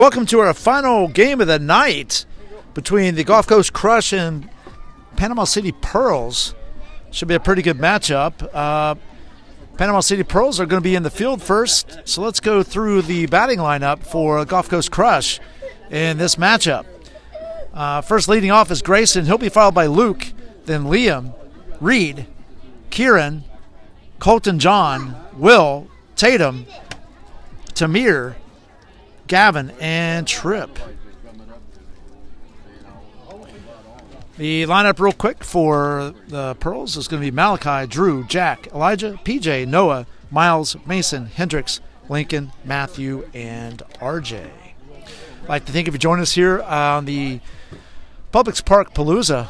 Welcome to our final game of the night between the Gulf Coast Crush and Panama City Pearls. Should be a pretty good matchup. Panama City Pearls are going to be in the field first, so let's go through the batting lineup for Gulf Coast Crush in this matchup. First leading off is Grayson. He'll be followed by Luke, then Liam, Reed, Kieran, Colton John, Will, Tatum, Tamir, Gavin, and Tripp. The lineup real quick for the Pearls is going to be Malachi, Drew, Jack, Elijah, PJ, Noah, Miles, Mason, Hendricks, Lincoln, Matthew, and RJ. I'd like to thank you for joining us here on the Publix Park Palooza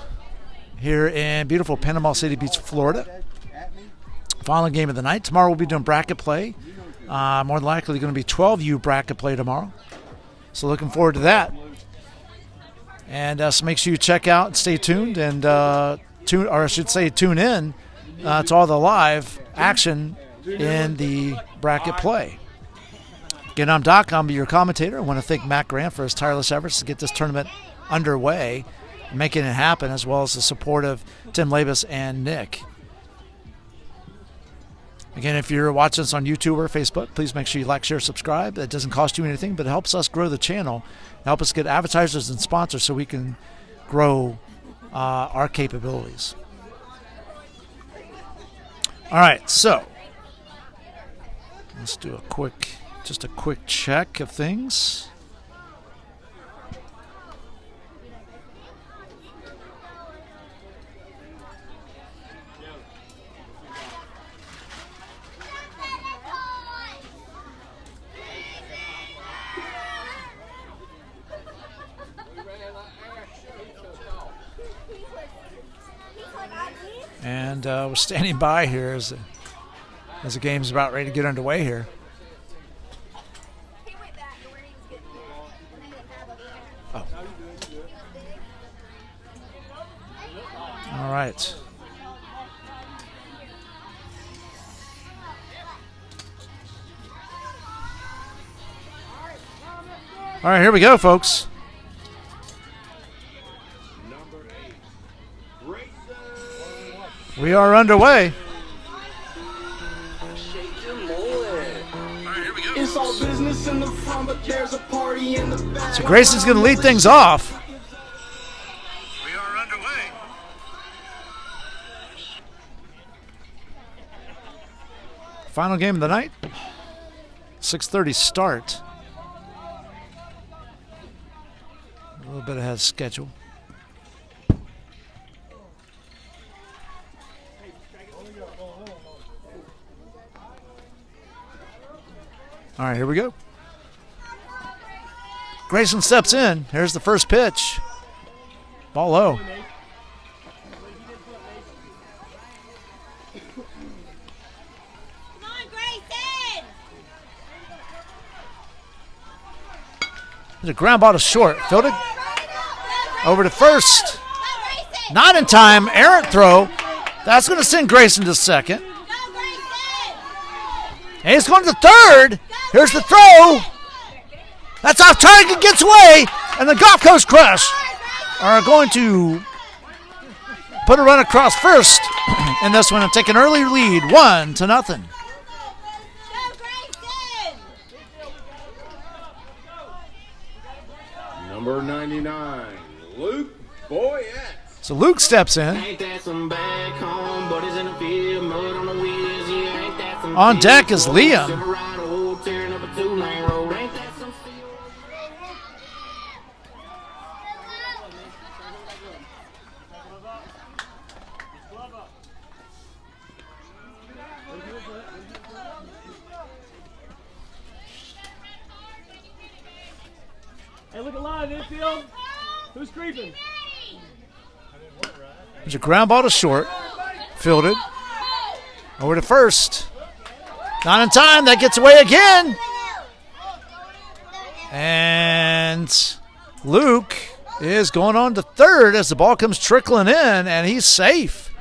here in beautiful Panama City Beach, Florida. Final game of the night. Tomorrow we'll be doing bracket play. More than likely going to be 12U bracket play tomorrow. So looking forward to that. And so make sure you check out and stay tuned and tune in to all the live action in the bracket play. Again, I'm Doc. I'm your commentator. I want to thank Matt Grant for his tireless efforts to get this tournament underway, making it happen, as well as the support of Tim Labus and Nick. Again, if you're watching us on YouTube or Facebook, please make sure you like, share, subscribe. That doesn't cost you anything, but it helps us grow the channel, help us get advertisers and sponsors so we can grow our capabilities. All right, so let's do a quick check of things. And we're standing by here as the game's about ready to get underway here. Oh. All right. All right, here we go, folks. We are underway. So Grayson's going to lead things off. We are underway. Final game of the night. 6:30 start. A little bit ahead of schedule. All right, here we go. Grayson steps in. Here's the first pitch. Ball low. Come on, Grayson! There's a ground ball to short. Fielded over to first. Not in time. Errant throw. That's going to send Grayson to second. And he's going to third. Here's the throw. That's off target, gets away, and the Gulf Coast Crush are going to put a run across first in this one and take an early lead, 1-0. Number 99, Luke Boyette. So Luke steps in. On deck is Liam. Hey, look alive, infield. Who's creeping? There's a ground ball to short. Fielded. Over to first. Not in time. That gets away again. And Luke is going on to third as the ball comes trickling in, and he's safe.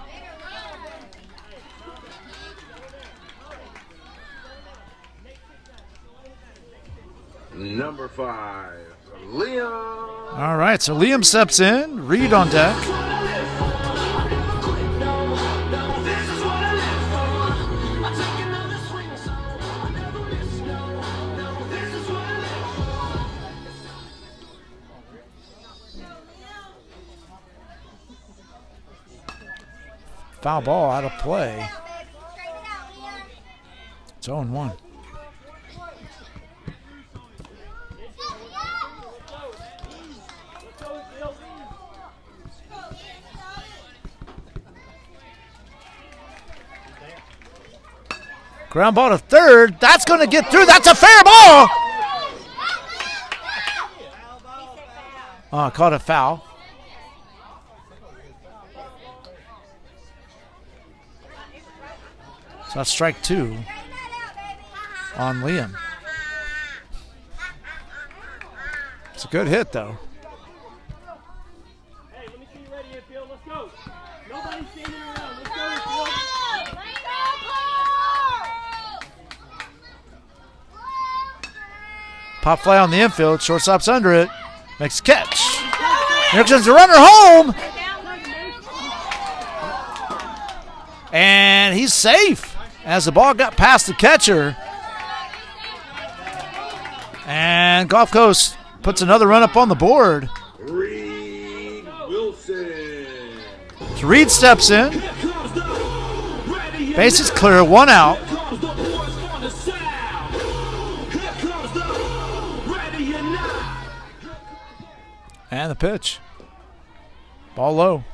Number 5, Liam. All right, so Liam steps in. Reed on deck. Foul ball out of play. It's 0-1. Ground ball to third. That's going to get through. That's a fair ball. Oh, caught a foul. So that's strike 2 on Liam. It's a good hit, though. Hey, let me see you ready, infield. Let's go. Nobody's standing around. Let's go, infield. Pop fly on the infield. Shortstop's under it. Makes a catch. Here comes the runner home. And he's safe as the ball got past the catcher. And Gulf Coast puts another run up on the board. Reed Wilson. So Reed steps in. Bases clear, 1 out. And the pitch. Ball low.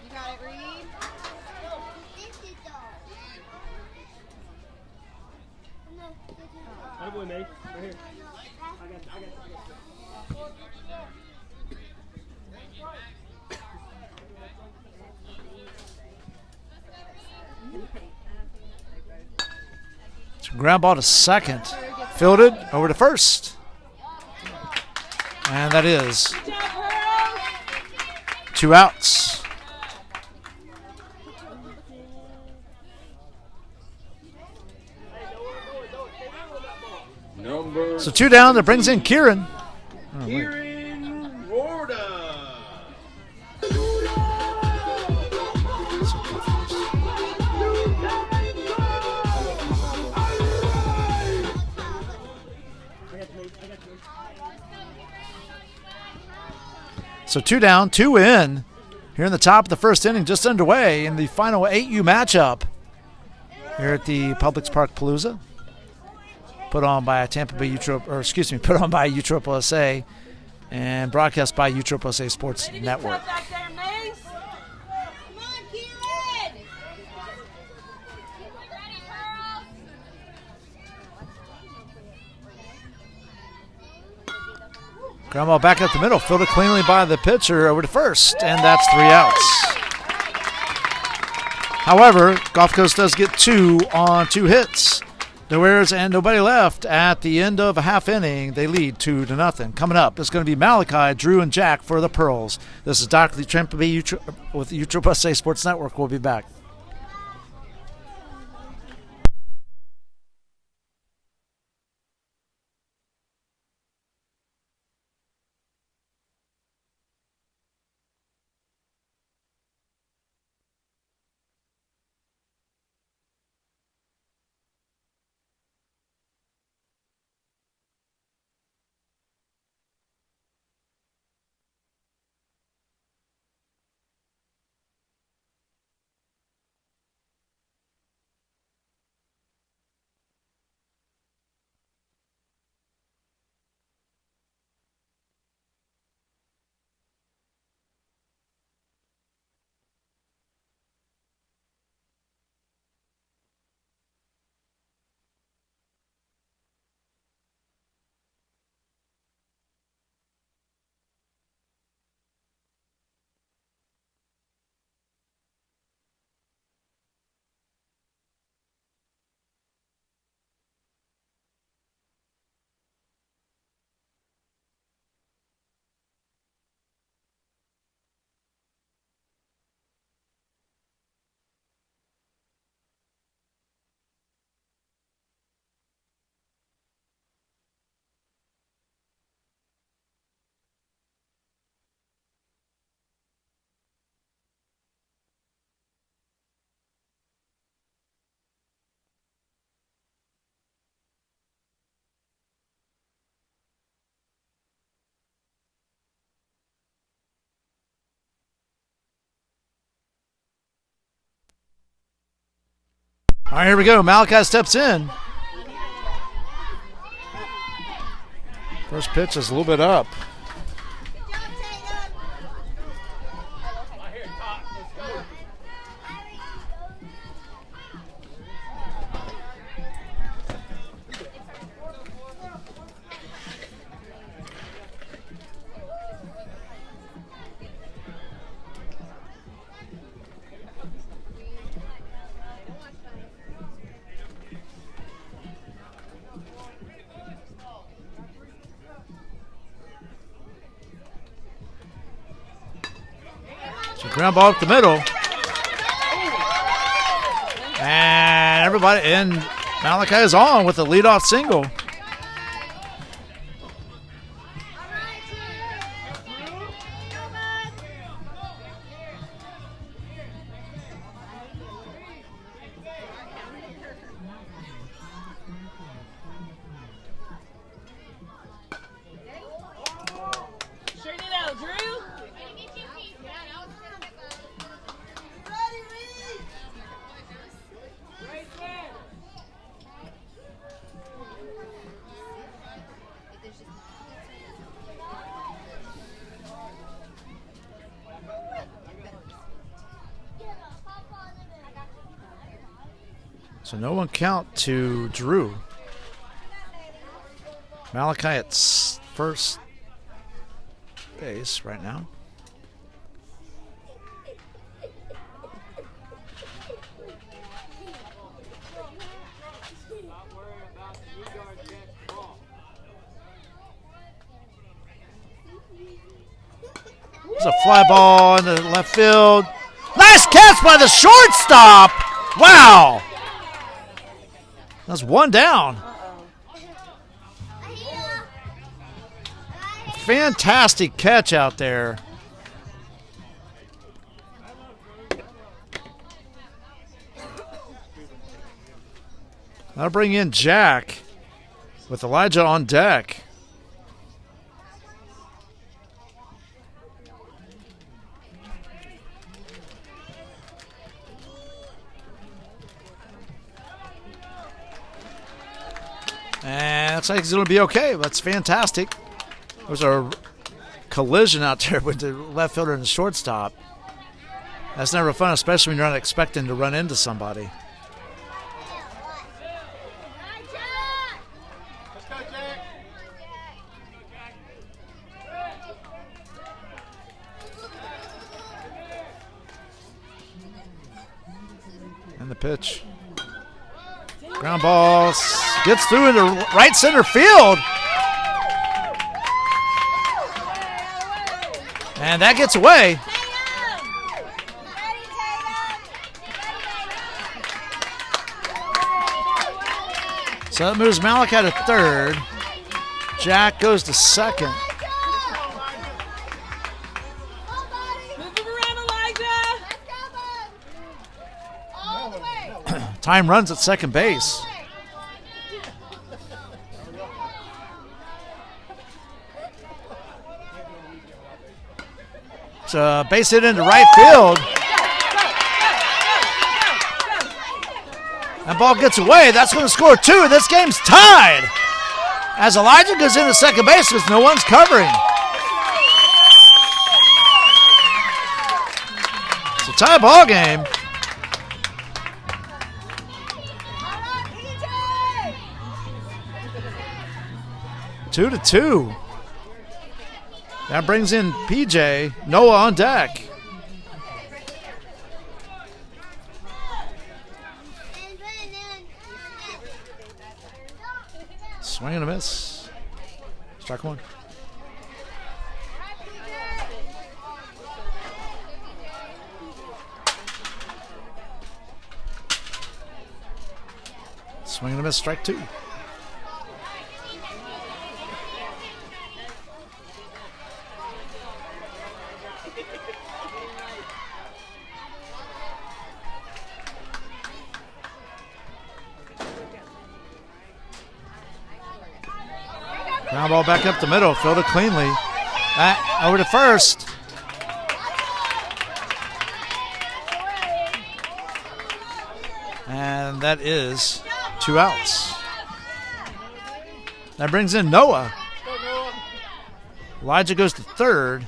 You got it, Reed? That boy, mate. Right here. I got you. So ground ball to second. Fielded over to first. And that is 2 outs. Number So 2 down. That brings in Kieran. Kieran Rorda. So 2 down, 2 in. Here in the top of the first inning, just underway in the final 8U matchup here at the Publix Park Palooza. Put on by Tampa Bay put on by USSSA and broadcast by USSSA Sports Network. Ground ball back up the middle, fielded cleanly by the pitcher over to first, and that's 3 outs. However, Gulf Coast does get 2 on 2 hits. No errors and nobody left at the end of a half inning. They lead 2-0. Coming up, it's going to be Malachi, Drew, and Jack for the Pearls. This is Dr. Lee Tampa Bay with USSSA Sports Network. We'll be back. All right, here we go. Malachi steps in. First pitch is a little bit up. So ground ball up the middle. And everybody, and Malachi is on with a leadoff single. Straighten it out, Drew. So no one count to Drew. Malachi at first base right now. There's a fly ball in the left field. Nice catch by the shortstop. Wow. That's one down. Fantastic catch out there. I'll bring in Jack with Elijah on deck. And looks like he's going to be okay. That's fantastic. There's a collision out there with the left fielder and the shortstop. That's never fun, especially when you're not expecting to run into somebody. And the pitch. Ground ball gets through into right center field. And that gets away. So that moves Malachi to third. Jack goes to second. Time runs at second base. So base hit into right field. That ball gets away. That's going to score two. This game's tied. As Elijah goes into second base because no one's covering. It's a tie ball game. 2-2. That brings in PJ. Noah on deck. Swing and a miss. Strike one. Swing and a miss. Strike two. Ground ball back up the middle, fielded cleanly. Over to first. And And that is 2 outs. That brings in Noah. Elijah goes to third.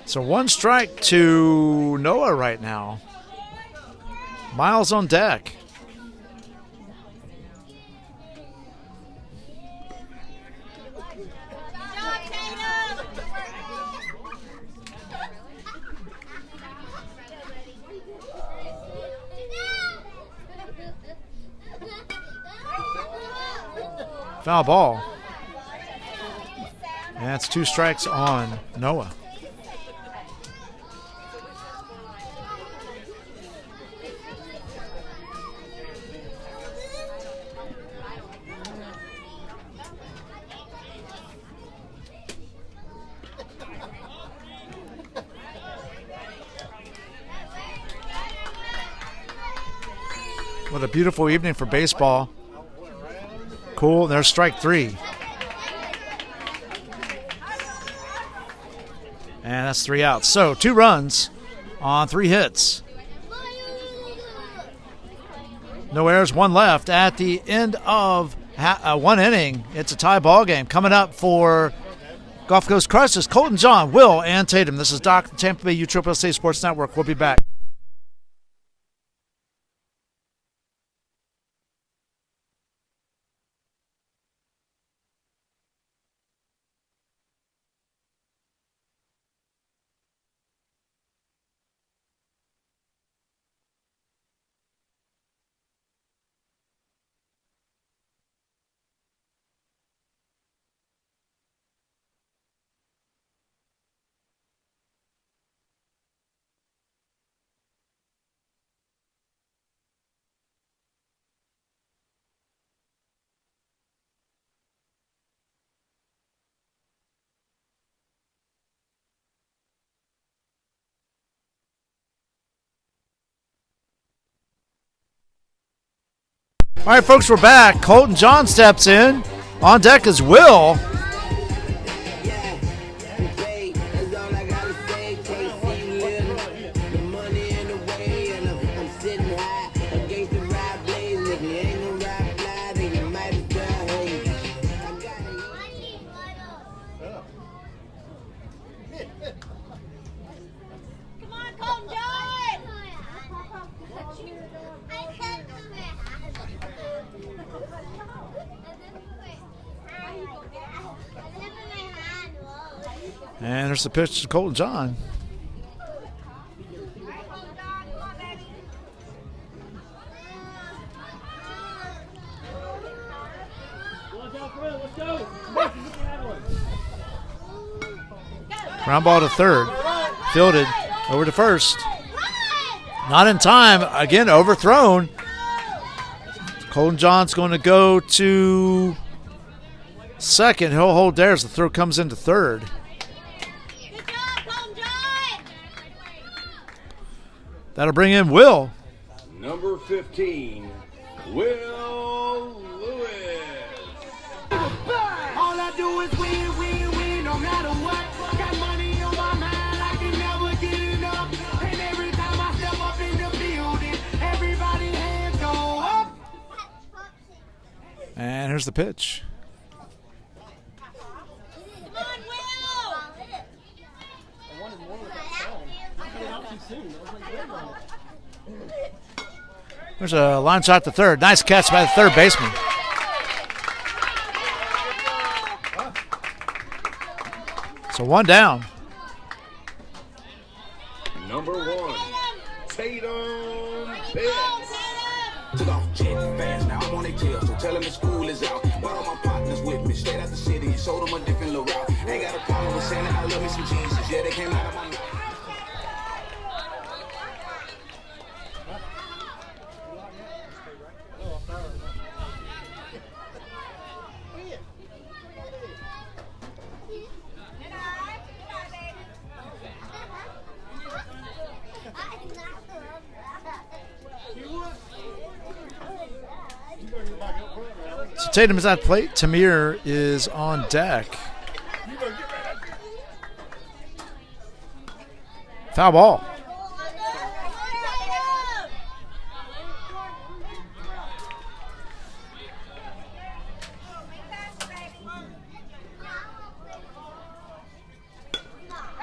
So 1 strike to Noah right now. Miles on deck. Foul ball. And that's 2 strikes on Noah. What a beautiful evening for baseball. Cool. There's strike 3. And that's 3 outs. So 2 runs on 3 hits. No errors, 1 left at the end of 1 inning. It's a tie ball game. Coming up for Gulf Coast Crushers, Colton John, Will, and Tatum. This is Doc, the Tampa Bay USSSA Sports Network. We'll be back. All right, folks, we're back. Colton John steps in. On deck is Will. And there's the pitch to Colton John. Ground ball to third. Fielded over to first. Not in time. Again, overthrown. Colton John's going to go to second. He'll hold there as the throw comes into third. That'll bring in Will. Number 15, Will Lewis. All I do is win, win, win, no matter what. Got money on my mind, I can never get enough. And every time I step up in the building, everybody hands go up. And here's the pitch. Come on, There's a line shot to third. Nice catch by the third baseman. So 1 down. Number 1, Tatum Pitts. Took off jet fast, now I'm on their tail, so tell them the school is out. Brought all my partners with me, straight out the city, and showed them a different little route. Ain't got a problem with saying that I love me some Jesus, yeah, they came out of my mouth. Tatum is at the plate. Tamir is on deck. Foul ball.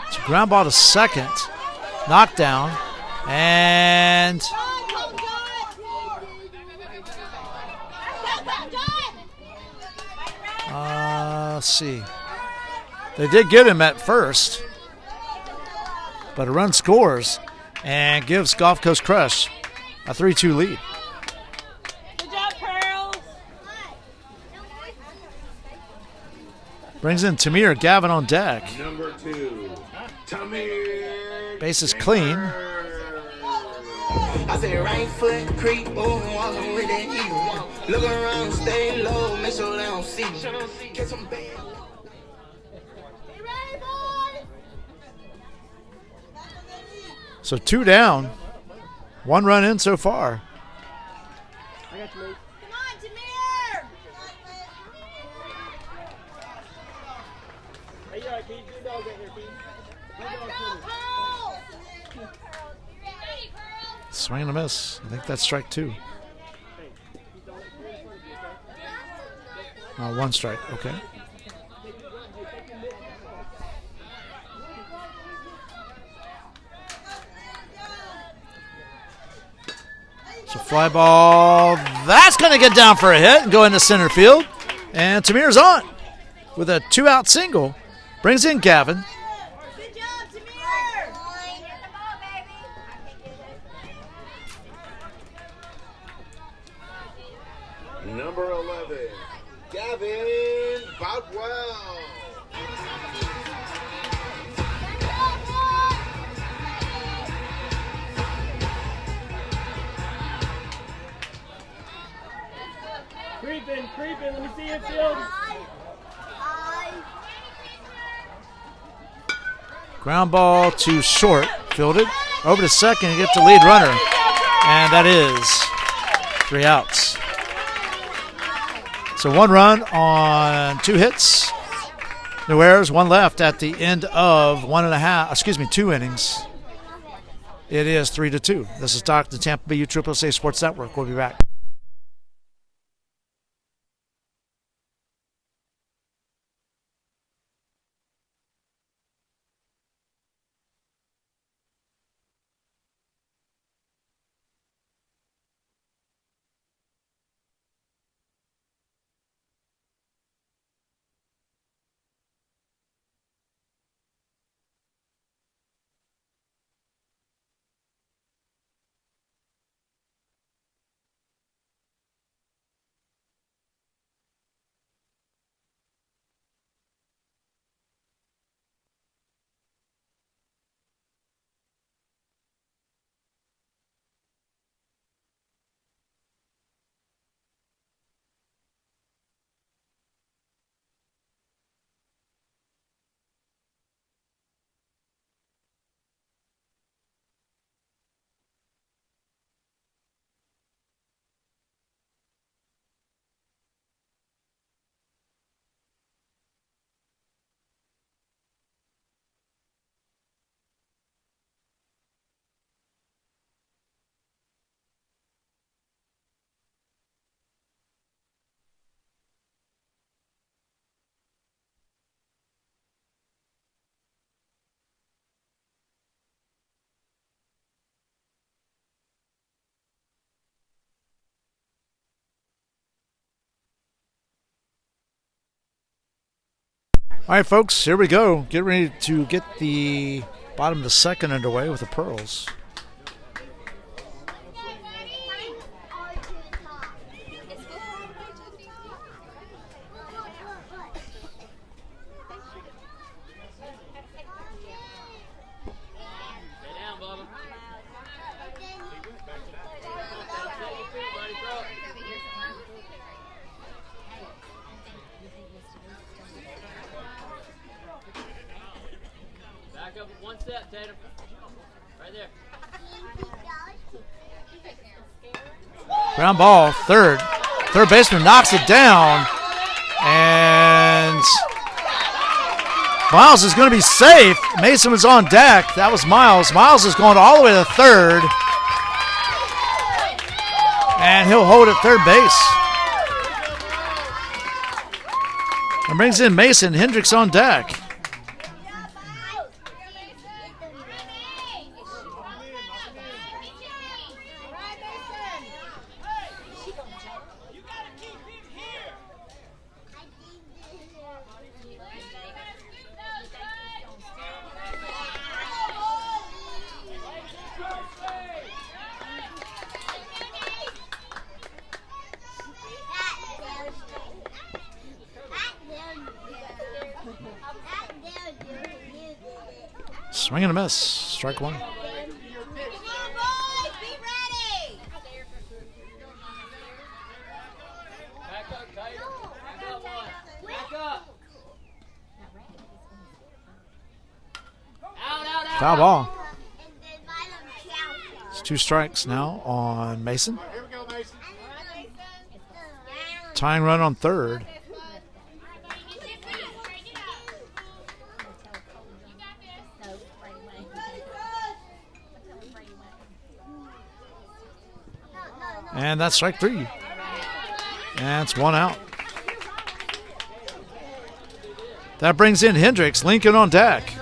It's a ground ball to second. Knockdown. And let's see. They did get him at first, but a run scores and gives Gulf Coast Crush a 3-2 lead. Good job, Pearls. Brings in Tamir Gavin on deck. Number 2, Tamir. Base is clean. I said right foot creep, oh, walking with that heat. Look around, stay low, make sure they don't see me. Catch some bad. So 2 down. 1 run in so far. I got you, mate. Come on, Tamir. Hey, you all right, Pete? Good dog right here, Pete. Good Let's dog, go, Pete. Pearls. Swing and a miss. I think that's strike 2. 1 strike. Okay. So fly ball. That's going to get down for a hit and go into center field. And Tamir's on with a 2-out single. Brings in Gavin. Good job, Tamir. Get the ball, baby. Number 11, Gavin Boutwell. Creeping. Let me see it, field. Ground ball to short. Fielded. Over to second. Get the lead runner. And that is 3 outs. So 1 run on 2 hits. No errors. 1 left at the end of 2 innings. It is 3-2. This is Doc, the Tampa Bay USSSA Sports Network. We'll be back. All right, folks, here we go. Get ready to get the bottom of the second underway with the Pearls. Back up 1 step, Tatum. Right there. Ground ball, third. Third baseman knocks it down. And Miles is going to be safe. Mason was on deck. That was Miles. Miles is going all the way to third. And he'll hold at third base. And brings in Mason. Hendricks on deck. Swing and a miss. Strike one. Come on, boys, be ready. Back up, Tiger. Back up one. Back up. Out. Foul ball. And then my little cow. It's 2 strikes now on Mason. Here we go, Mason. Tying run on third. And that's strike 3. And it's 1 out. That brings in Hendricks. Lincoln on deck.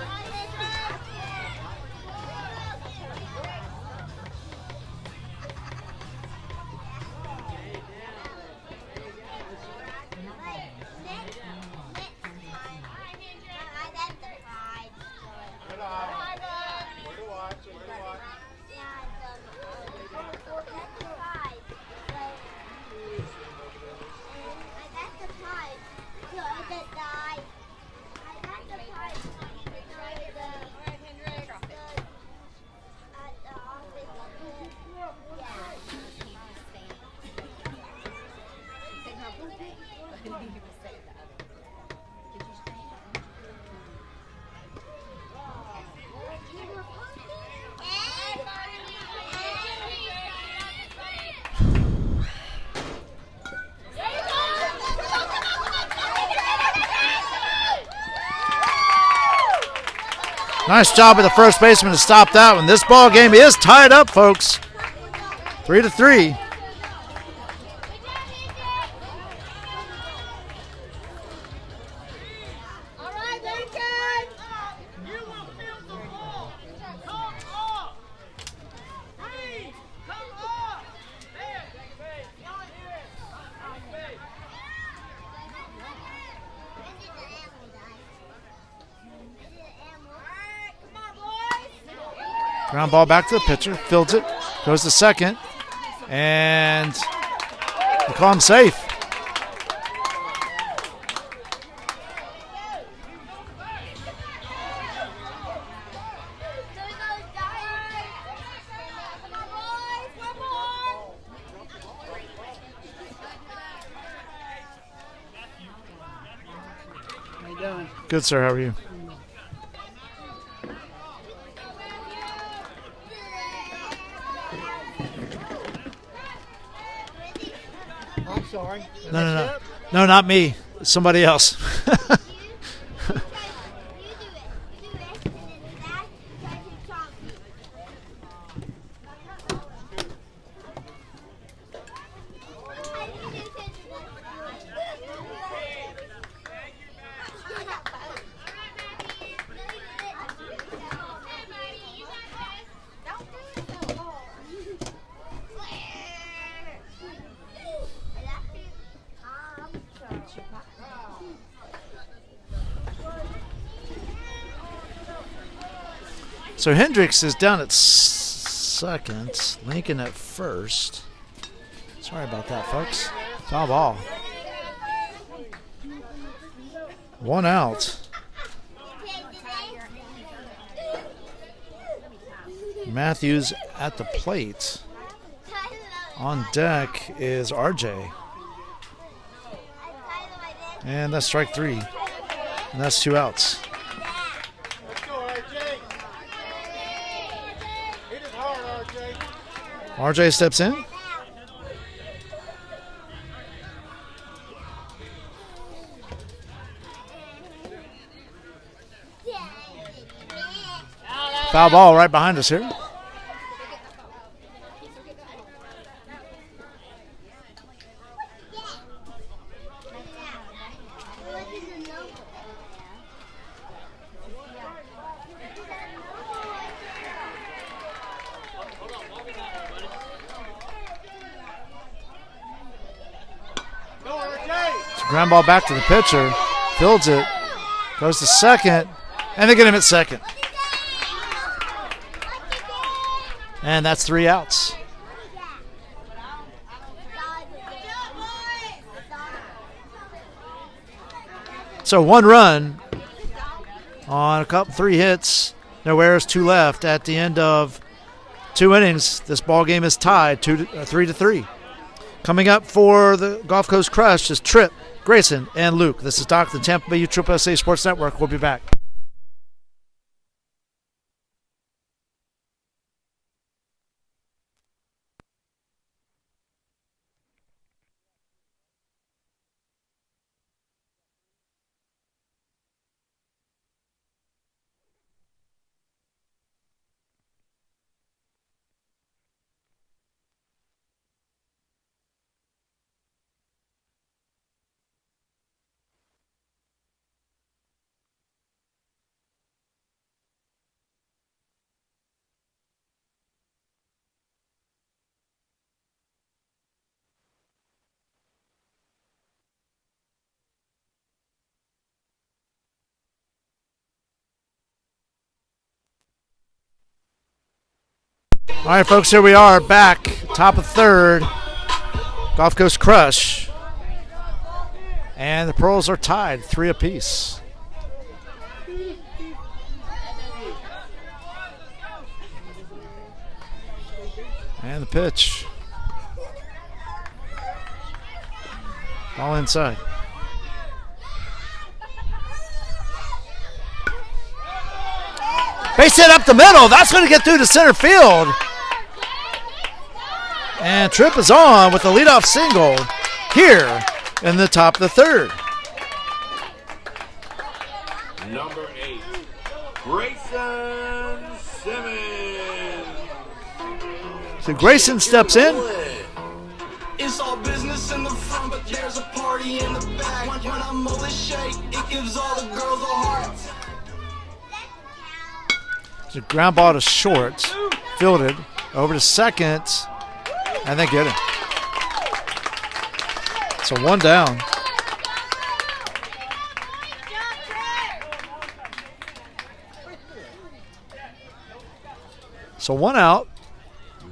Nice job of the first baseman to stop that one. This ball game is tied up, folks. 3-3. All right, Lincoln. You will feel the ball. Come up. Please, come up. There. Take base. Take base. Ground ball back to the pitcher. Fields it. Goes to second. And they call him safe. Good, sir. How are you? I'm sorry. No, not me. Somebody else. So Hendricks is down at second. Lincoln at first. Sorry about that, folks. Foul ball. 1 out. Matthews at the plate. On deck is RJ. And that's strike 3. And that's 2 outs. Let's go, RJ. Hit it hard, RJ. RJ steps in. Foul ball right behind us here. Ground ball back to the pitcher. Fields it. Goes to second. And they get him at second. And that's 3 outs. So 1 run on 3 hits. No errors, 2 left. At the end of 2 innings, this ball game is tied 3-3. Coming up for the Gulf Coast Crush is Tripp, Grayson, and Luke. This is Doc, the Tampa Bay USSSA Sports Network. We'll be back. All right, folks, here we are back, top of 3rd, Gulf Coast Crush. And the Pearls are tied 3 apiece. And the pitch. Ball inside. Base hit up the middle. That's going to get through to center field. And Tripp is on with the leadoff single here in the top of the 3rd. Number 8, Grayson Simmons. So Grayson steps in. It's all business in the front, but there's a party in the back. When I mow the shake, it gives all the girls a heart. It's a ground ball to short, fielded over to second, and they get it. So 1 down. So 1 out.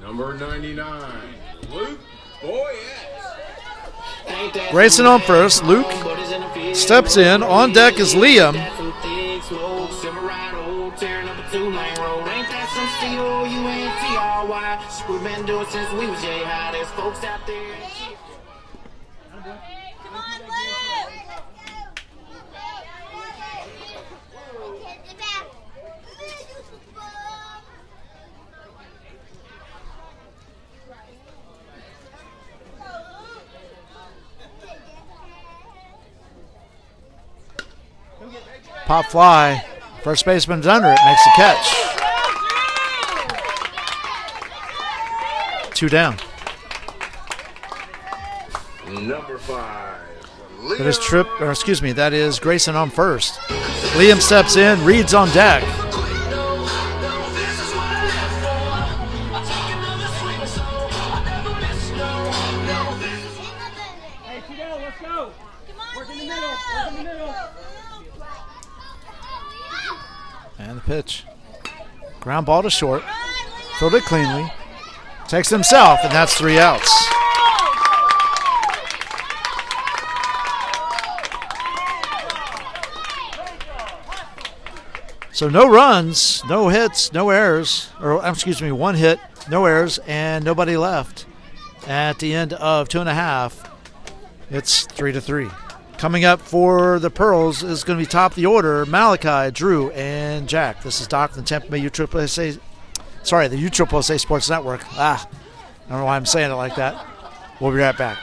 Number 99, Luke Boyette. Grayson on first. Luke steps in. On deck is Liam. We've been doing since we was high. There's folks out there. Come on, Luke! Pop fly. First baseman's under it. Makes the catch. 2 down. Number 5, That is that is Grayson on first. Liam steps in, Reed's on deck. Hey, sit down, let's go. Work in the middle, work in the middle. And the pitch. Ground ball to short. Fielded cleanly. Takes himself, and that's 3 outs. So no runs, no hits, no errors, or 1 hit, no errors, and nobody left. At the end of 2.5, it's 3-3. Coming up for the Pearls is going to be top of the order, Malachi, Drew, and Jack. This is Doc, the Tampa Bay USSSA. Sorry, the USSSA Sports Network. I don't know why I'm saying it like that. We'll be right back.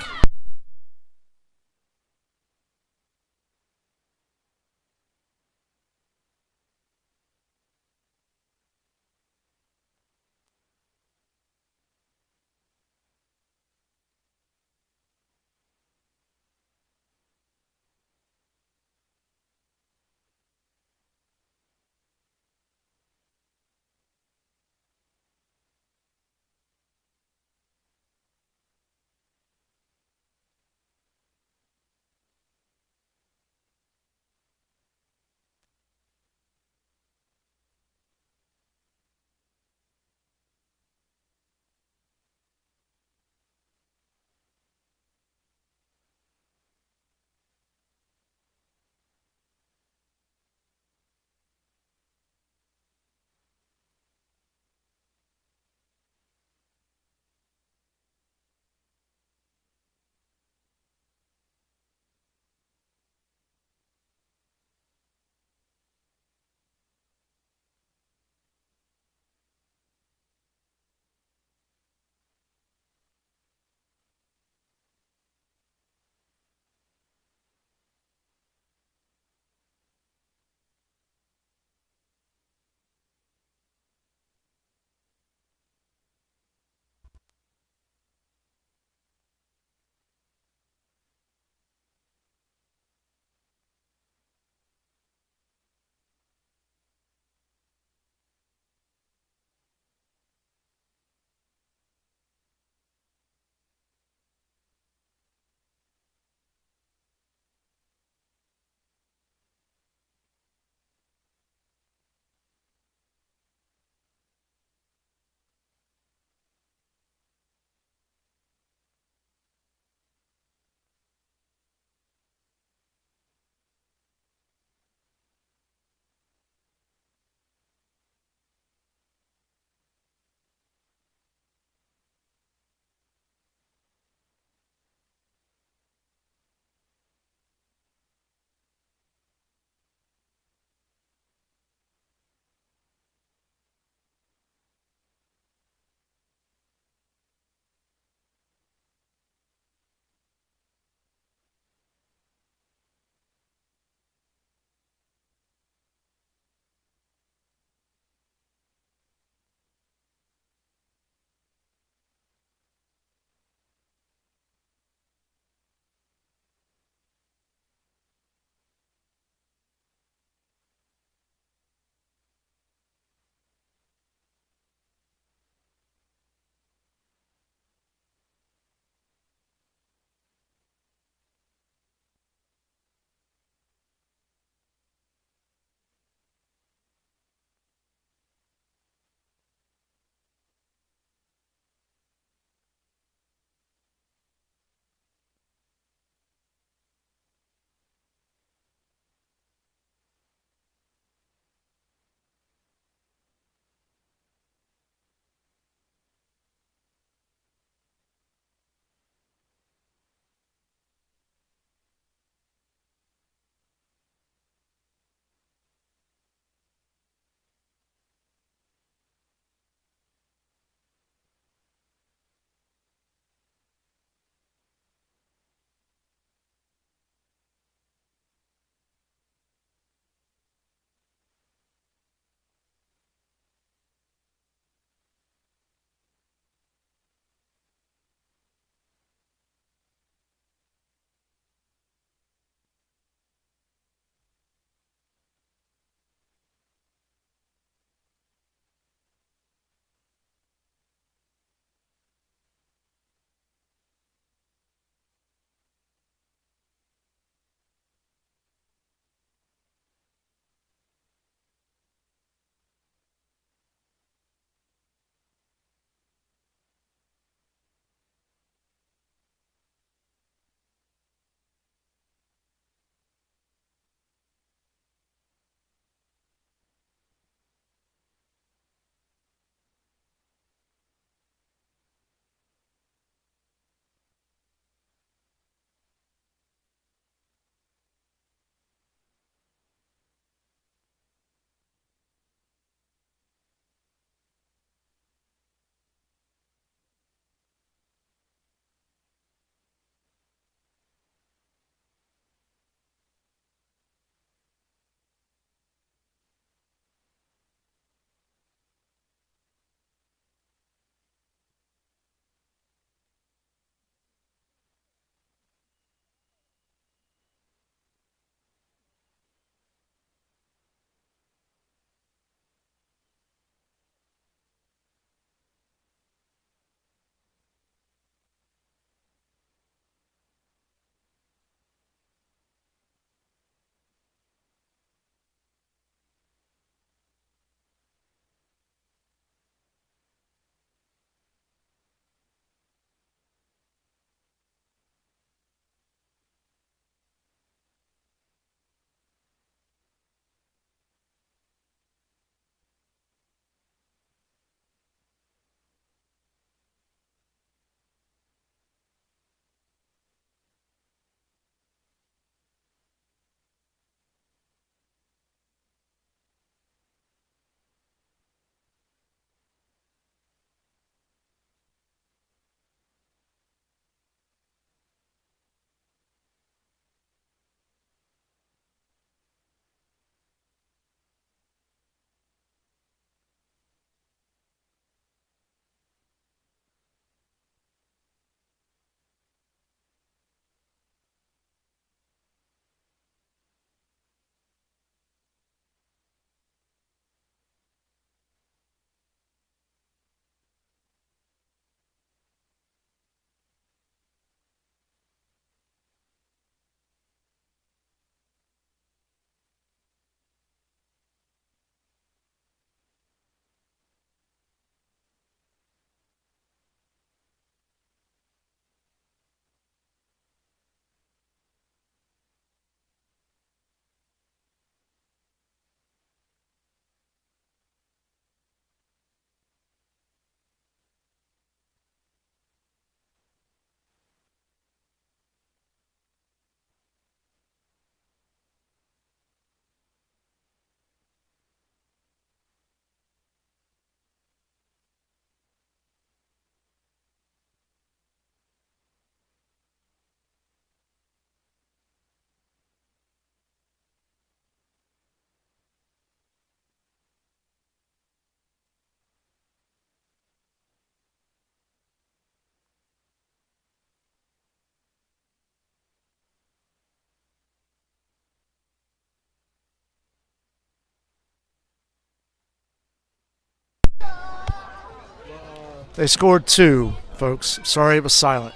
They scored 2, folks. Sorry it was silent.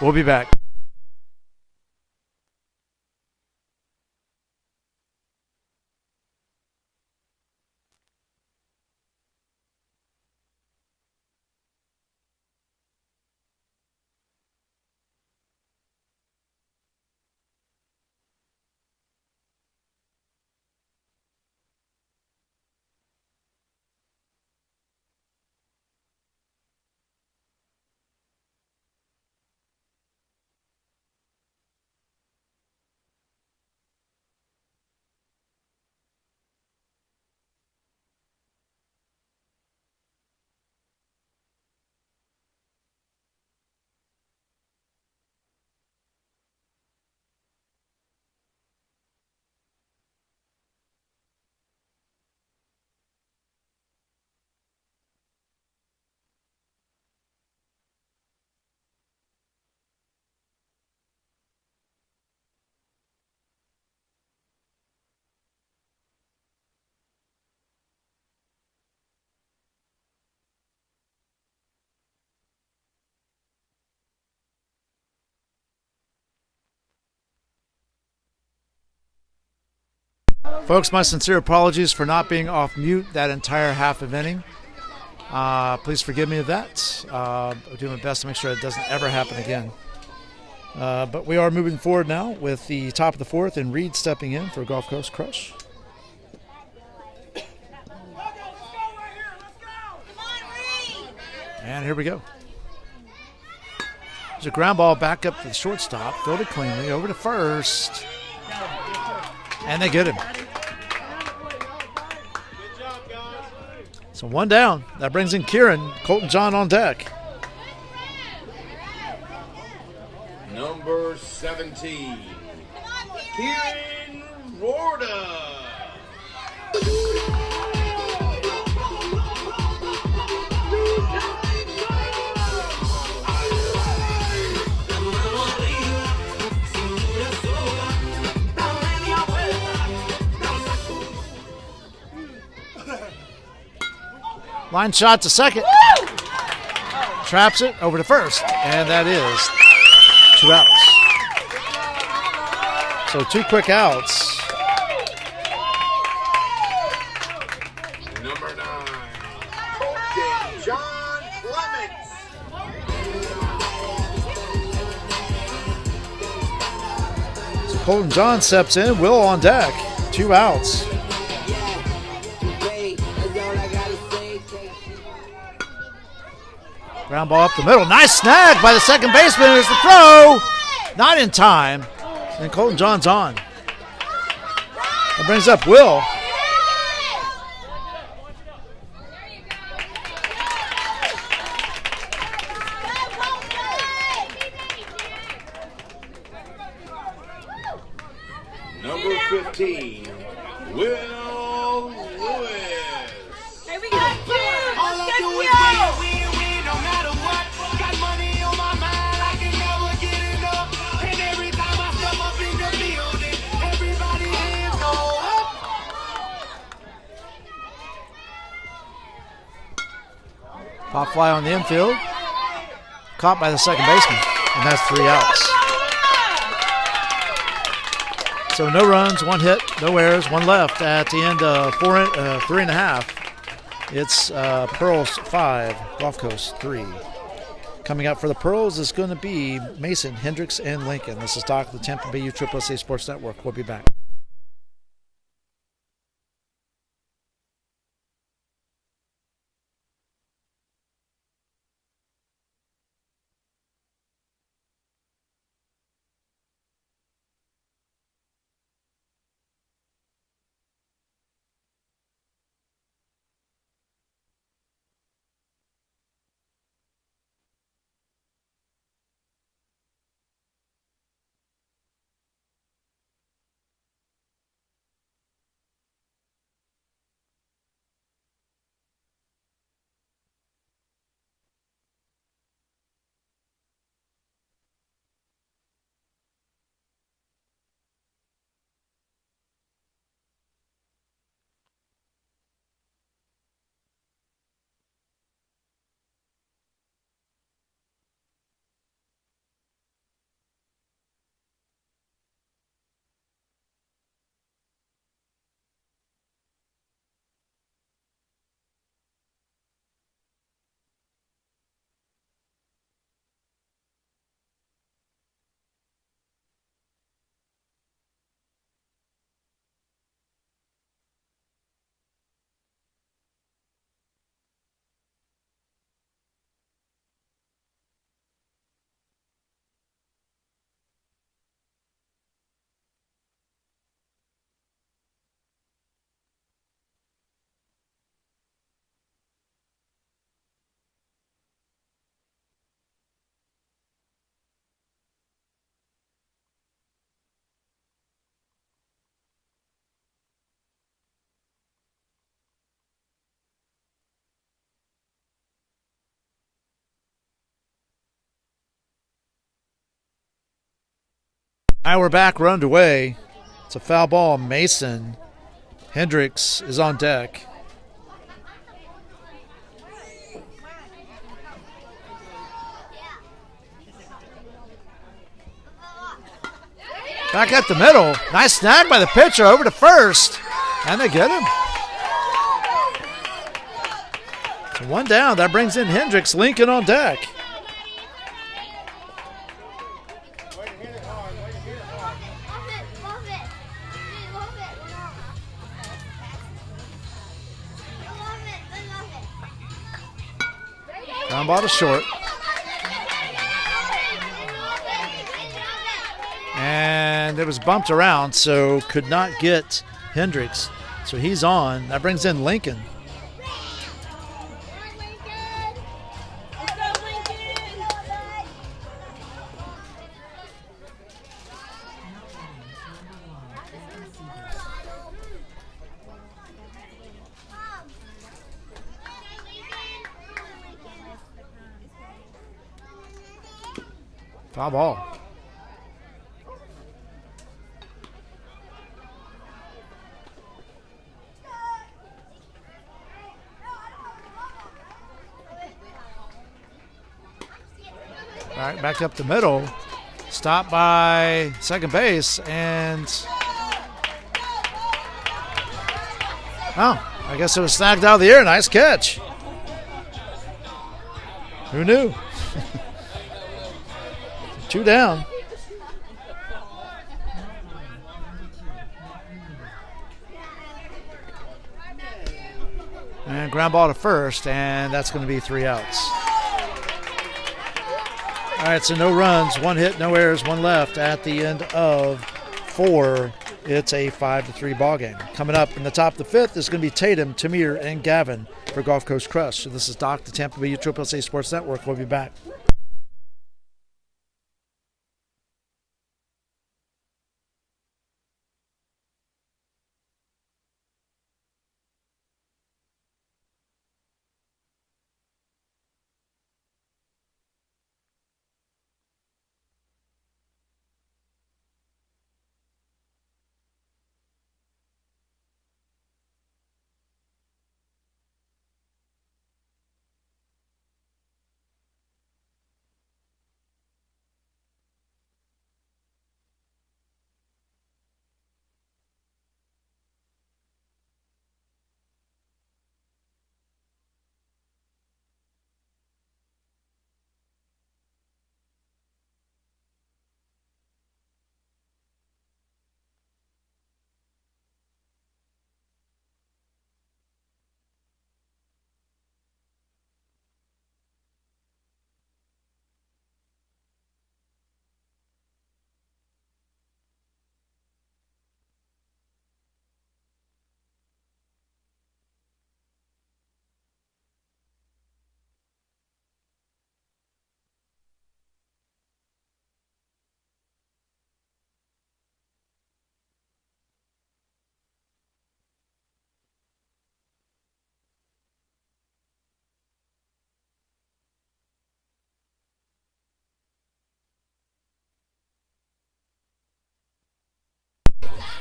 We'll be back. Folks, my sincere apologies for not being off mute that entire half of inning. Please forgive me of that. I'm doing my best to make sure it doesn't ever happen again. But we are moving forward now with the top of the 4th and Reed stepping in for Gulf Coast Crush. And here we go. There's a ground ball back up to the shortstop, fielded cleanly, over to first. And they get him. So 1 down. That brings in Kieran. Colton John on deck. Number 17, Kieran Rorda. Line shot to second. Traps it over to first. And that is 2 outs. So 2 quick outs. Number 9, Colton John Clements. So Colton John steps in. Will on deck. 2 outs. Ground ball up the middle. Nice snag by the second baseman. There's the throw. Not in time. And Colton John's on. That brings up Will. Number 15, Will Lewis. Hey, we got 2. All I Let's do is go. win, no matter what. Got money on my mind, I can never get enough. And every time I step up in the building, everybody hands go up. Pop fly on the infield. Caught by the second baseman. And that's 3 outs. So no runs, 1 hit, no errors, 1 left at the end of 3.5. It's Pearls 5, Gulf Coast 3. Coming up for the Pearls is going to be Mason, Hendricks, and Lincoln. This is Doc of the Tampa Bay USSSA Sports Network. We'll be back. Now we're back. We're underway. It's a foul ball. Mason. Hendricks is on deck. Back at the middle. Nice snag by the pitcher over to first. And they get him. So one down. That brings in Hendricks. Lincoln on deck. Ground ball to short. And it was bumped around, so could not get Hendricks. So he's on. That brings in Lincoln. Foul ball. Back up the middle. Stopped by second base. And oh, I guess it was snagged out of the air. Nice catch. Who knew? Two down. And ground ball to first, and that's going to be 3 outs. All right, so no runs, 1 hit, no errors, 1 left at the end of 4. It's a 5-3 ball game. Coming up in the top of the 5th is going to be Tatum, Tamir, and Gavin for Gulf Coast Crush. So this is Doc, the Tampa Bay USSSA Sports Network. We'll be back.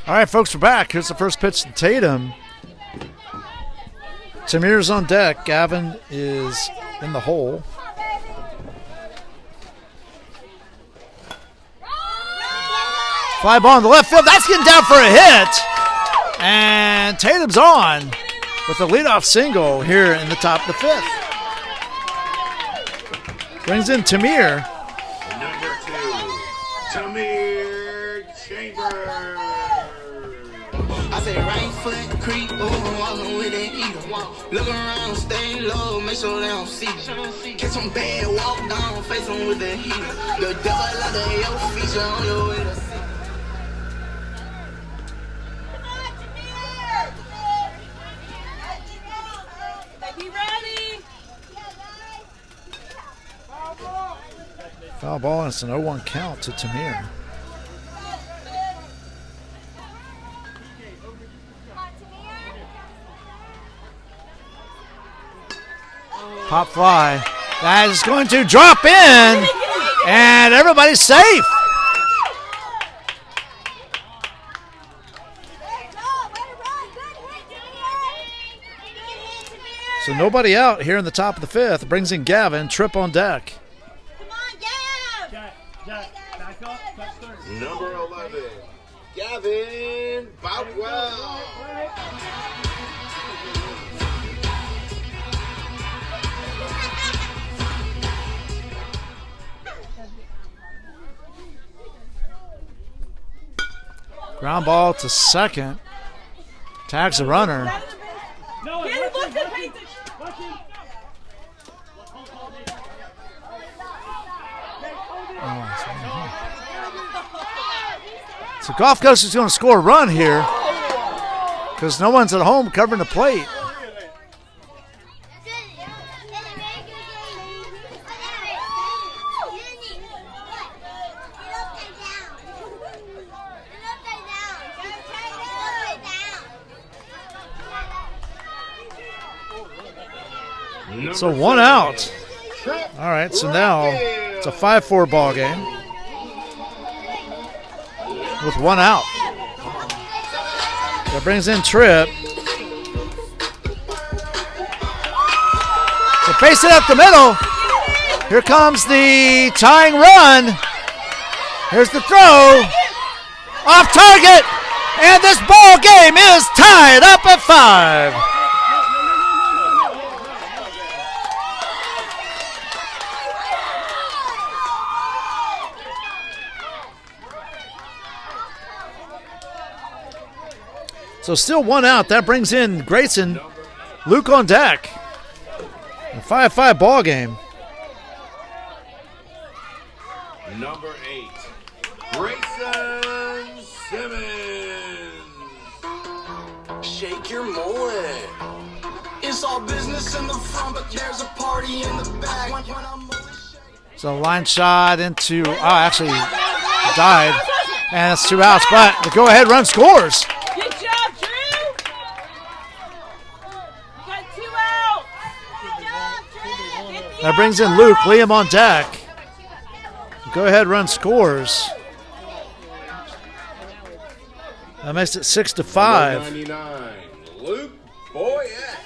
All right, folks, we're back. Here's the first pitch to Tatum. Tamir's on deck. Gavin is in the hole. Fly ball in the left field. That's getting down for a hit. And Tatum's on with a leadoff single here in the top of the 5th. Brings in Tamir. Number 2, Tamir Chambers. I say right foot creep, walking with that heater. Look around, stay low, make sure they don't see you. Catch some bad, walk down, face them with the heater. The devil under your feature on your way to see. Be ready. Foul ball, and it's an 0-1 count to Tamir. Pop fly. That is going to drop in, and everybody's safe. So nobody out here in the top of the fifth. Brings in Gavin. Trip on deck. Come on, Gav! Jack, back up, touch third. Number 11, Gavin Boutwell. Ground ball to second. Tags the runner. No, Get him, look at him! So Gulf Coast is going to score a run here because no one's at home covering the plate. So one out. All right, so now it's a 5-4 ball game with one out. That brings in Tripp. So face it up the middle. Here comes the tying run. Here's the throw. Off target. And this ball game is tied up at 5. So still one out. That brings in Grayson. Luke on deck. A 5-5 ball game. Number 8, Grayson Simmons. Shake your mullet. It's all business in the front, but there's a party in the back. When I'm So line shot into, actually died. And it's 2 outs, but the go-ahead run scores. Good job, Drew! You got 2 outs! Good job, Drew! Get the That brings in Luke. Liam on deck. Go-ahead run scores. That makes it 6-5 99, Luke Boyette.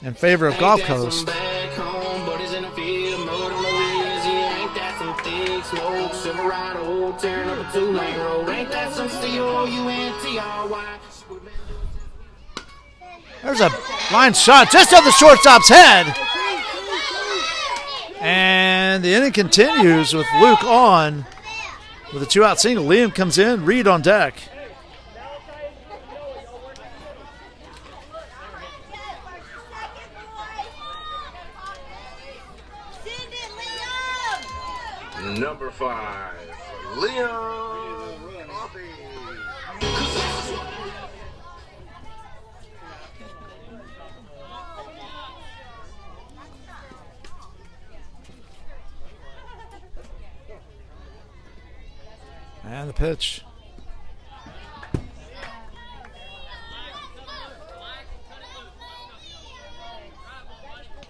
in favor of Gulf Coast. back home, buddies in the field, mud on the wheels. Yeah, ain't that some thick smoke? Silverado, tearing up a 2-lane road. Ain't that some C-O-U-N-T-R-Y? There's a line shot just on the shortstop's head. And the inning continues with Luke on with a 2-out single. Liam comes in, Reed on deck. Send it, Liam! Number 5, Leon Coffee. And the pitch.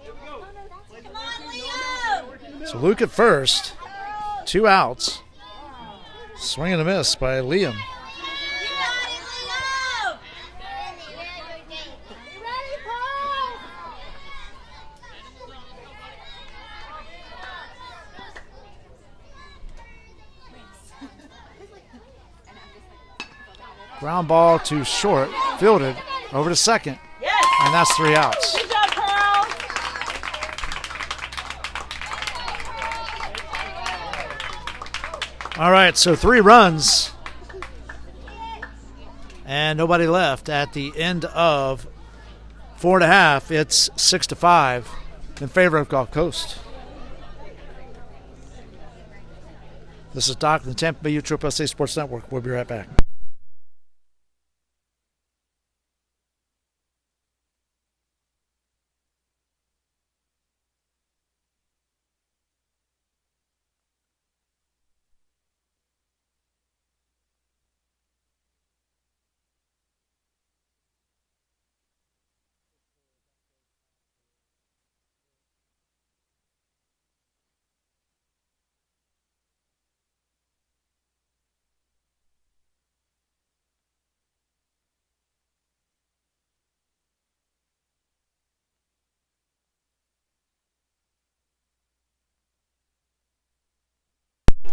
Come on, Liam! So Luke at first. 2 outs. Swing and a miss by Liam. You got it, Liam! You ready, Paul? Ground ball to short. Fielded over to second. Yes! And that's 3 outs. Good job, Pearl! All right, so 3 runs. And nobody left at the end of 4.5. It's 6-5 in favor of Gulf Coast. This is Doc from the Tampa Bay U Triple SA Sports Network. We'll be right back.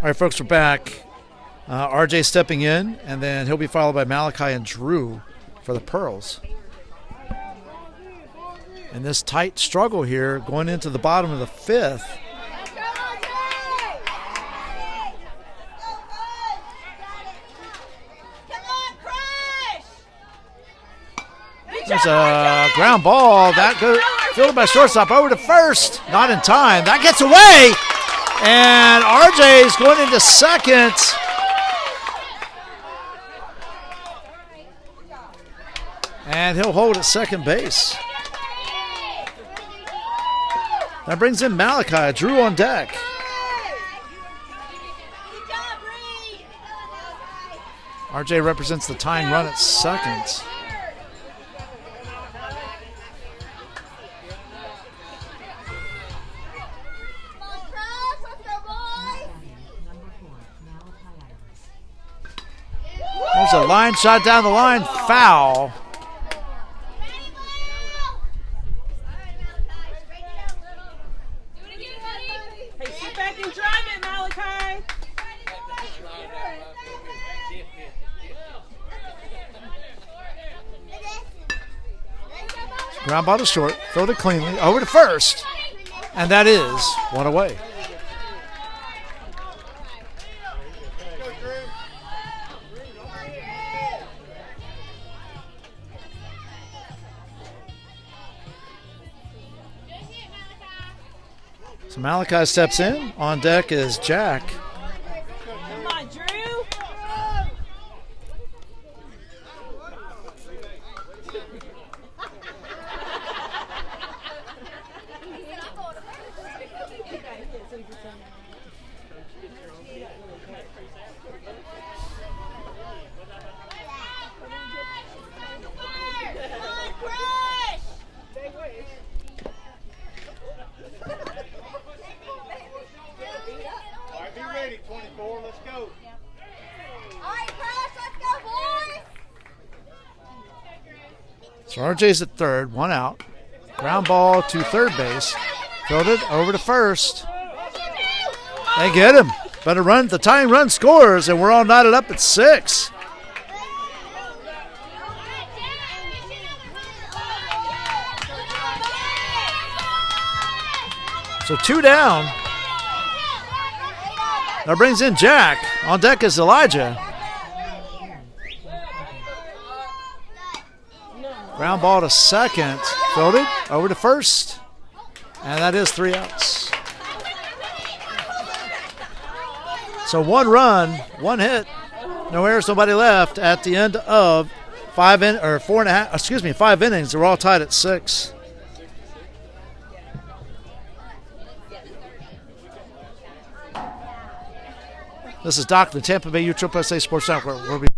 All right, folks, we're back. RJ stepping in, and then he'll be followed by Malachi and Drew for the Pearls. And this tight struggle here going into the bottom of the fifth. There's a ground ball. That goes fielded by shortstop over to first. Not in time. That gets away. And RJ's going into second. And he'll hold at second base. That brings in Malachi. Drew on deck. RJ represents the tying run at second. There's a line shot down the line. Foul. Hey, sit back and drive it, Malachi. Ground ball to short. Throw it cleanly. Over to first. And that is one away. So Malachi steps in. On deck is Jack. Come on, Drew. All right, be ready, 24. Let's go. So RJ's at third, one out. Ground ball to third base. Fielded over to first. They get him. But a run, the tying run scores, and we're all knotted up at 6. So 2 down. That brings in Jack. On deck is Elijah. Ground ball to second. Fielded over to first. And that is 3 outs. So 1 run, 1 hit, no errors, nobody left at the end of 5 innings. They're all tied at 6. This is Doc, the Tampa Bay USSSA Sports Network. We'll be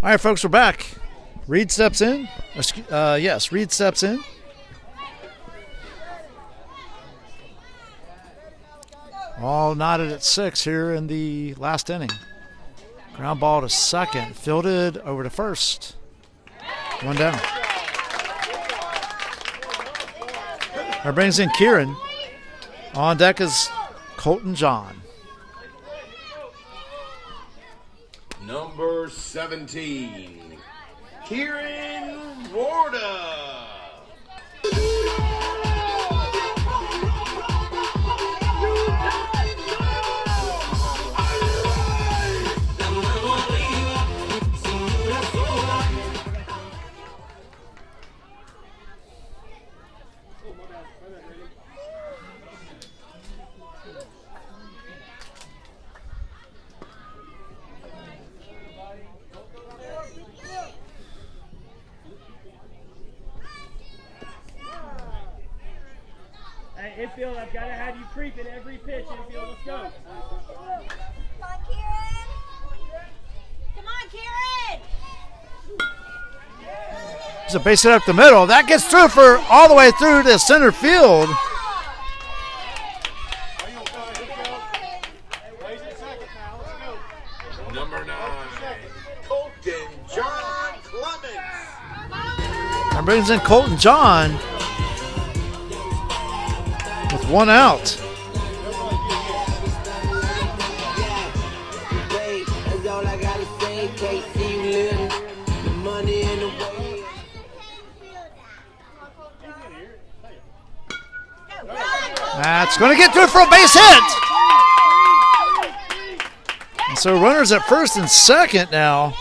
All right, folks, we're back. Reed steps in. Yes, Reed steps in. All knotted at 6 here in the last inning. Ground ball to second. Fielded over to first. One down. That brings in Kieran. On deck is Colton John. Number 17, Kieran Warda. Infield, I've got to have you creeping every pitch. Infield, let's go. Come on, Kieran. Come on, Kieran. There's a base hit up the middle. That gets through for all the way through to center field. Number 9, Colton John Clements. That brings in Colton John with 1 out. That's going to get through for a base hit. And so runners at first and second now.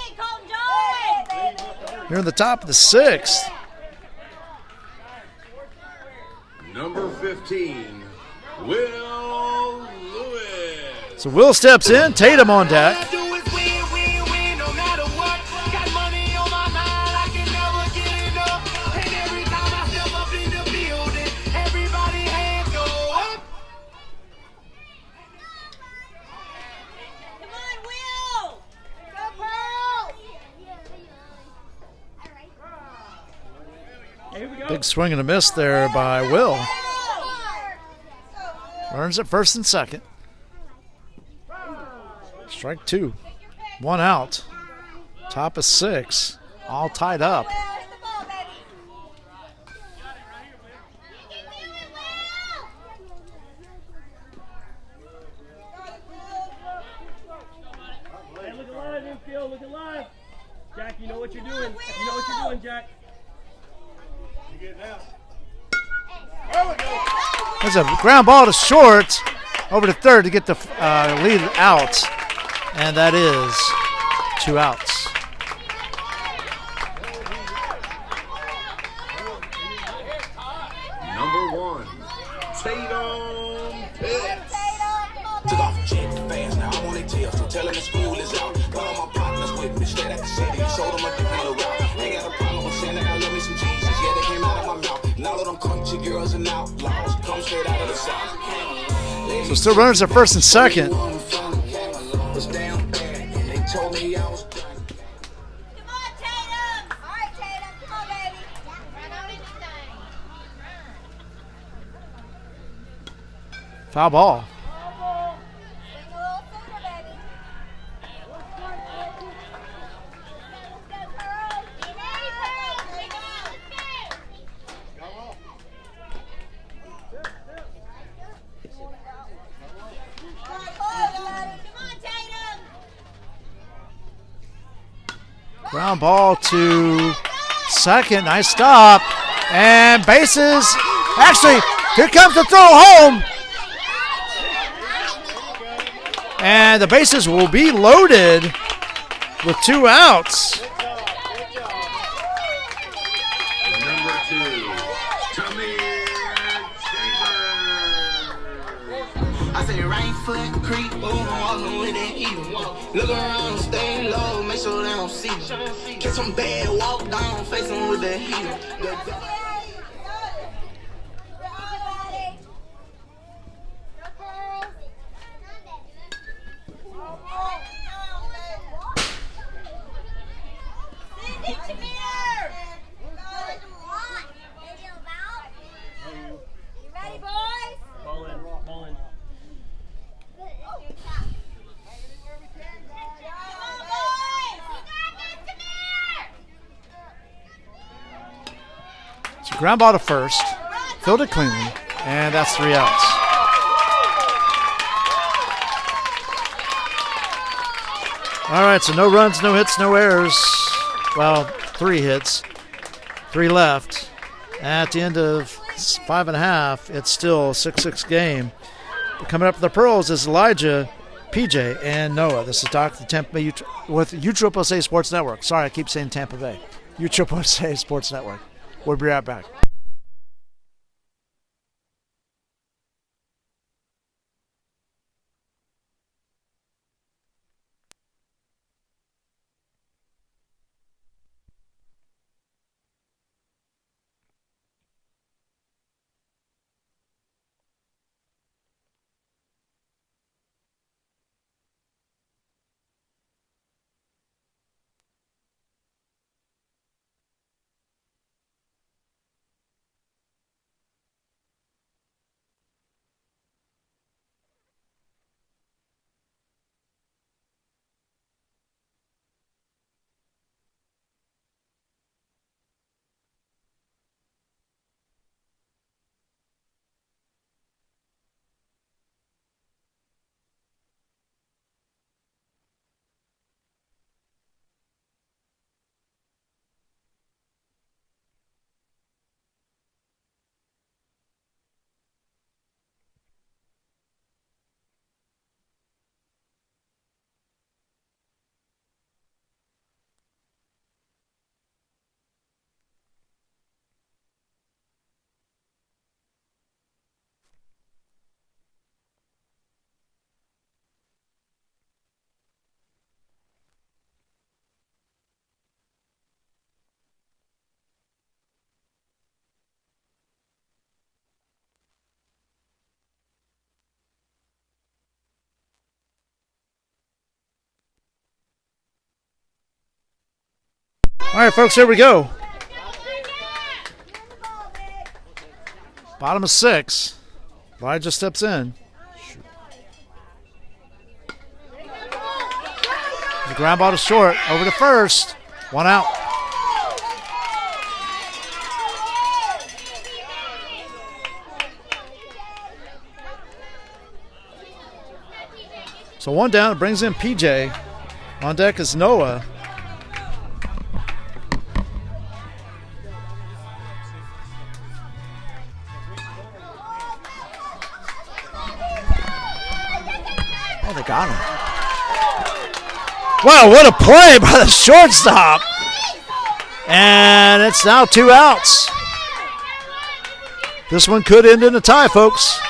Here in the top of the 6th. Number 15, Will Lewis. So Will steps in, Tatum on deck. Big swing and a miss there by Will. Runners at first and second. Strike 2. 1 out. Top of 6. All tied up. Hey, look alive, infield. Look alive. Jack, you know what you're doing. You know what you're doing, Jack. There's a ground ball to short, over to third to get the lead out, and that is 2 outs. Number 1, Tatum Pitts. Took off a jet fast, now I'm on their tail, so tell them the school is out. Got all my partners with me, straight at the city, showed them a different little route. Ain't got a problem with saying that I love me some Jesus, yeah, they came out of my mouth. And all of them country girls and outlaws come straight out of the south. So still runners at first and second. Was down bad, they told me I was. Come on, Tatum. All right, Tatum. Come on, baby. Run out in the thing. Foul ball. Ground ball to second. Nice stop. And bases. Actually, here comes the throw home. And the bases will be loaded with 2 outs. Number 2, Tamir Chambers. I say right foot creep, boom, walking with that heater. Look around, stay low, make sure they don't see me. Catch some bad, walk down, face them with that heater. Ground ball to first. Fielded cleanly. And that's 3 outs. All right, so no runs, no hits, no errors. Well, 3 hits. 3 left. At the end of 5.5, it's still a 6-6 game. But coming up for the Pearls is Elijah, PJ, and Noah. This is Doc, the Tampa Bay with USSSA Sports Network. Sorry, I keep saying Tampa Bay. USSSA Sports Network. We'll be right back. All right, folks, here we go. Bottom of 6. Elijah steps in. The ground ball is short. Over to first. 1 out. So 1 down. It brings in PJ. On deck is Noah. They got him. Wow, what a play by the shortstop. And it's now 2 outs. This one could end in a tie, folks.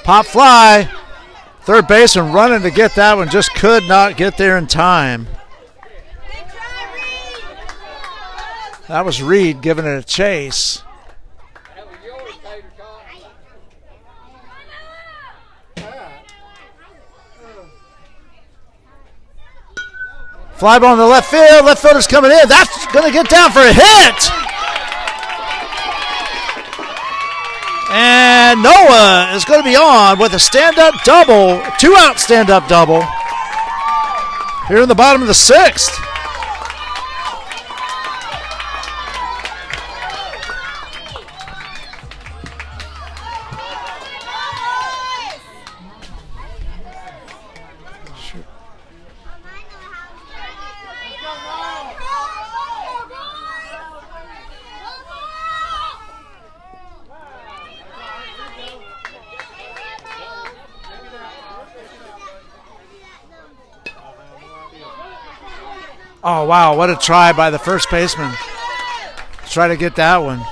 Pop fly. Third baseman running to get that one. Just could not get there in time. That was Reed giving it a chase. Fly ball in the left field. Left fielder's coming in. That's going to get down for a hit. And Noah is going to be on with a stand-up double, 2-out stand-up double here in the bottom of the 6th. Oh, wow, what a try by the first baseman. Try to get that one.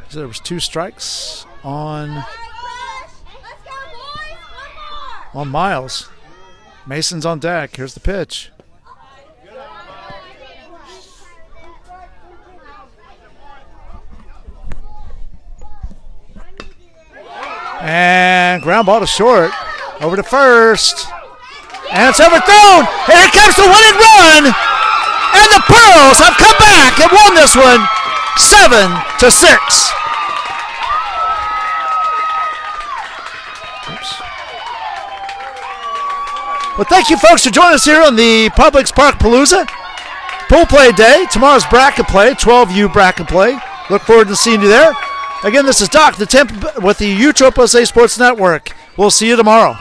So there was 2 strikes on Miles. Mason's on deck. Here's the pitch. And ground ball to short. Over to first. And it's overthrown. Here comes the winning run. And the Pearls have come back and won this one 7-6. Oops. Well, thank you, folks, for joining us here on the Publix Park Palooza. Pool play day. Tomorrow's bracket play, 12U bracket play. Look forward to seeing you there. Again, this is Doc, the Tampa with the Utropos A Sports Network. We'll see you tomorrow.